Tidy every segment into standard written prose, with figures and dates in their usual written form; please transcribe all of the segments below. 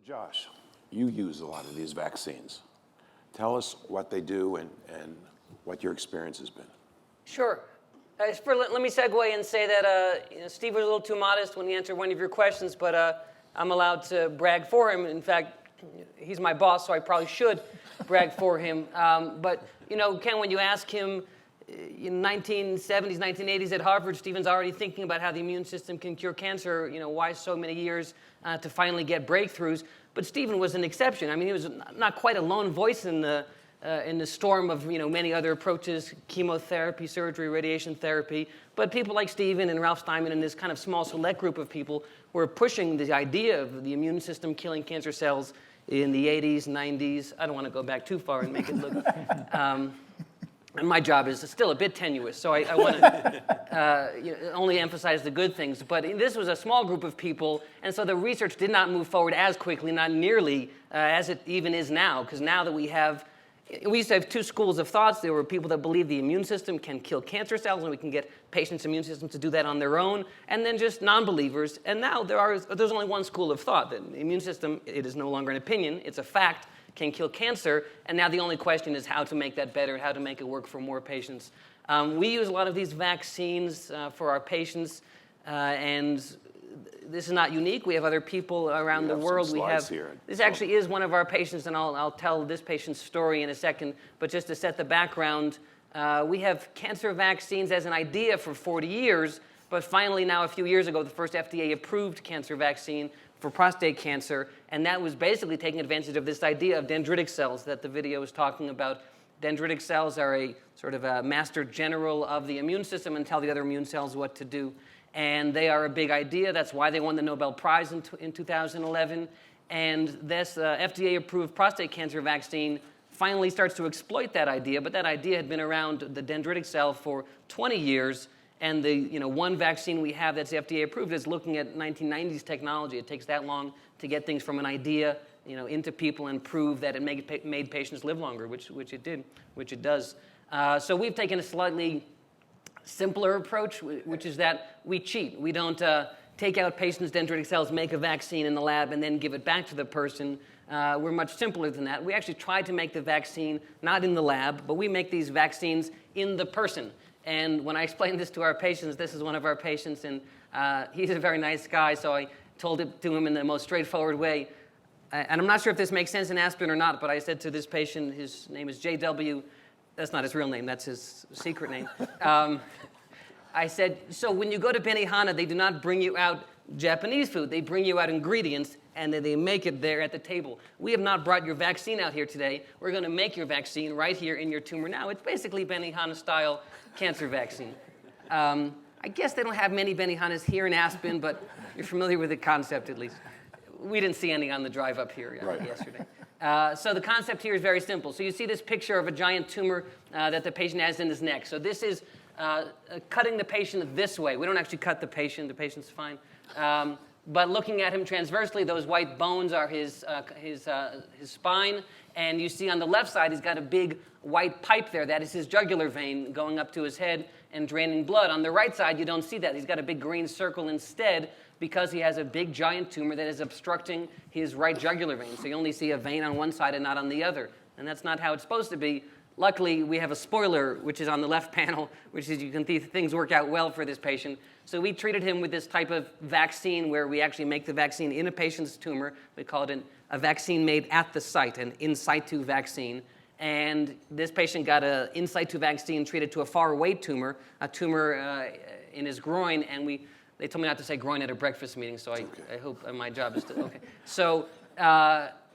Josh, you use a lot of these vaccines. Tell us what they do and what your experience has been. Sure. Let me segue and say that Steve was a little too modest when he answered one of your questions, but I'm allowed to brag for him. In fact, he's my boss, so I probably should brag for him. But, Ken, when you ask him in 1970s, 1980s at Harvard, Stephen's already thinking about how the immune system can cure cancer, why so many years to finally get breakthroughs. But Stephen was an exception. I mean, he was not quite a lone voice in the storm of many other approaches, chemotherapy, surgery, radiation therapy. But people like Stephen and Ralph Steinman and this kind of small select group of people were pushing the idea of the immune system killing cancer cells in the 80s, 90s. I don't want to go back too far and make it look... and my job is still a bit tenuous, so I want to only emphasize the good things. But this was a small group of people, and so the research did not move forward as quickly, not nearly as it even is now, because now that we used to have two schools of thoughts. There were people that believed the immune system can kill cancer cells, and we can get patients' immune systems to do that on their own, and then just non-believers. And now there's only one school of thought, that the immune system, it is no longer an opinion, it's a fact, can kill cancer, and now the only question is how to make that better, how to make it work for more patients. We use a lot of these vaccines for our patients, and this is not unique. We have other people around the world. This actually is one of our patients, and I'll tell this patient's story in a second, but just to set the background, we have cancer vaccines as an idea for 40 years, but finally now a few years ago, the first FDA-approved cancer vaccine for prostate cancer, and that was basically taking advantage of this idea of dendritic cells that the video was talking about. Dendritic cells are a sort of a master general of the immune system and tell the other immune cells what to do. And they are a big idea. That's why they won the Nobel Prize in 2011. And this FDA-approved prostate cancer vaccine finally starts to exploit that idea, but that idea had been around the dendritic cell for 20 years. And the one vaccine we have that's FDA approved is looking at 1990s technology. It takes that long to get things from an idea into people and prove that it made patients live longer, which it does. So we've taken a slightly simpler approach, which is that we cheat. We don't take out patients' dendritic cells, make a vaccine in the lab, and then give it back to the person. We're much simpler than that. We actually tried to make the vaccine not in the lab, but we make these vaccines in the person. And when I explained this to our patients, this is one of our patients, and he's a very nice guy, so I told it to him in the most straightforward way. And I'm not sure if this makes sense in Aspen or not, but I said to this patient, his name is JW, that's not his real name, that's his secret name. I said, so when you go to Benihana, they do not bring you out Japanese food, they bring you out ingredients, and then they make it there at the table. We have not brought your vaccine out here today. We're going to make your vaccine right here in your tumor now. It's basically Benihana-style cancer vaccine. I guess they don't have many Benihanas here in Aspen, but you're familiar with the concept at least. We didn't see any on the drive up here yesterday. So the concept here is very simple. So you see this picture of a giant tumor that the patient has in his neck. So this is cutting the patient this way. We don't actually cut the patient's fine. But looking at him transversely, those white bones are his spine. And you see on the left side, he's got a big white pipe there. That is his jugular vein going up to his head and draining blood. On the right side, you don't see that. He's got a big green circle instead because he has a big giant tumor that is obstructing his right jugular vein. So you only see a vein on one side and not on the other. And that's not how it's supposed to be. Luckily, we have a spoiler, which is on the left panel, which is you can see things work out well for this patient. So we treated him with this type of vaccine where we actually make the vaccine in a patient's tumor. We call it a vaccine made at the site, an in situ vaccine. And this patient got an in situ vaccine treated to a far away tumor, a tumor in his groin. And they told me not to say groin at a breakfast meeting, so I hope my job is to, okay.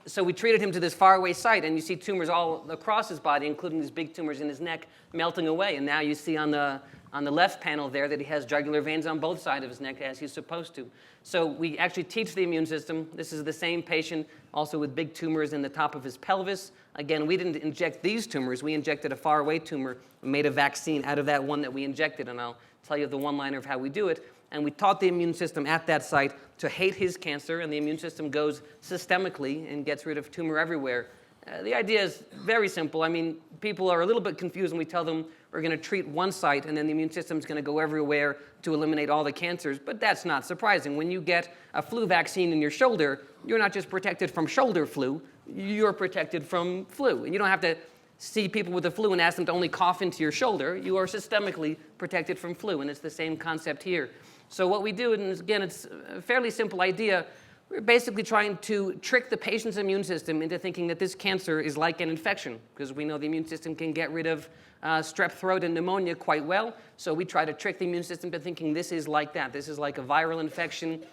So we treated him to this faraway site, and you see tumors all across his body, including these big tumors in his neck, melting away. And now you see on the left panel there that he has jugular veins on both sides of his neck, as he's supposed to. So we actually teach the immune system. This is the same patient, also with big tumors in the top of his pelvis. Again, we didn't inject these tumors. We injected a faraway tumor and made a vaccine out of that one that we injected, and I'll tell you the one-liner of how we do it. And we taught the immune system at that site to hate his cancer, and the immune system goes systemically and gets rid of tumor everywhere. The idea is very simple. I mean, people are a little bit confused when we tell them we're going to treat one site and then the immune system is going to go everywhere to eliminate all the cancers. But that's not surprising. When you get a flu vaccine in your shoulder, you're not just protected from shoulder flu, you're protected from flu. And you don't have to see people with the flu and ask them to only cough into your shoulder. You are systemically protected from flu, and it's the same concept here. So what we do, and again, it's a fairly simple idea. We're basically trying to trick the patient's immune system into thinking that this cancer is like an infection, because we know the immune system can get rid of strep throat and pneumonia quite well. So we try to trick the immune system into thinking this is like that. This is like a viral infection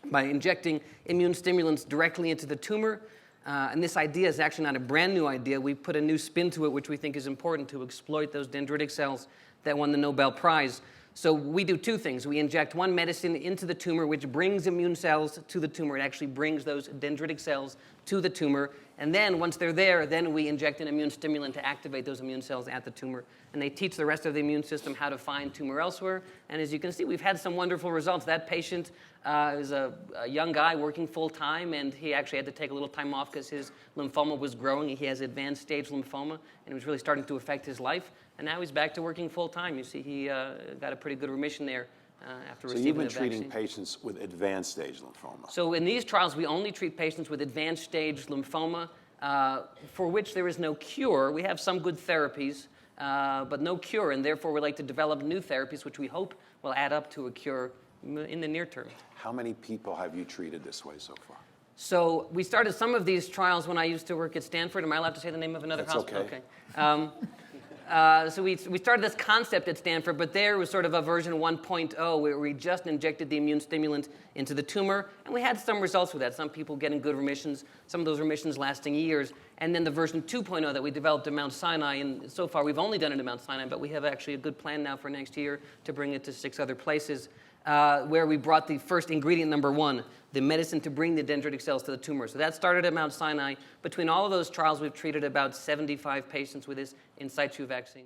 by injecting immune stimulants directly into the tumor. And this idea is actually not a brand new idea. We put a new spin to it, which we think is important to exploit those dendritic cells that won the Nobel Prize. So we do two things. We inject one medicine into the tumor, which brings immune cells to the tumor. It actually brings those dendritic cells to the tumor. And then once they're there, then we inject an immune stimulant to activate those immune cells at the tumor. And they teach the rest of the immune system how to find tumor elsewhere. And as you can see, we've had some wonderful results. That patient is a young guy working full time, and he actually had to take a little time off because his lymphoma was growing. He has advanced stage lymphoma, and it was really starting to affect his life. And now he's back to working full time. You see, he got a pretty good remission there after receiving the vaccine. So you've been treating patients with advanced stage lymphoma. So in these trials, we only treat patients with advanced stage lymphoma for which there is no cure. We have some good therapies, but no cure, and therefore we like to develop new therapies, which we hope will add up to a cure in the near term. How many people have you treated this way so far? So we started some of these trials when I used to work at Stanford. Am I allowed to say the name of another That's hospital? okay. So we started this concept at Stanford, but there was sort of a version 1.0 where we just injected the immune stimulant into the tumor, and we had some results with that. Some people getting good remissions, some of those remissions lasting years. And then the version 2.0 that we developed at Mount Sinai, and so far we've only done it at Mount Sinai, but we have actually a good plan now for next year to bring it to 6 other places, where we brought the first ingredient number 1, the medicine to bring the dendritic cells to the tumor. So that started at Mount Sinai. Between all of those trials, we've treated about 75 patients with this in situ vaccine.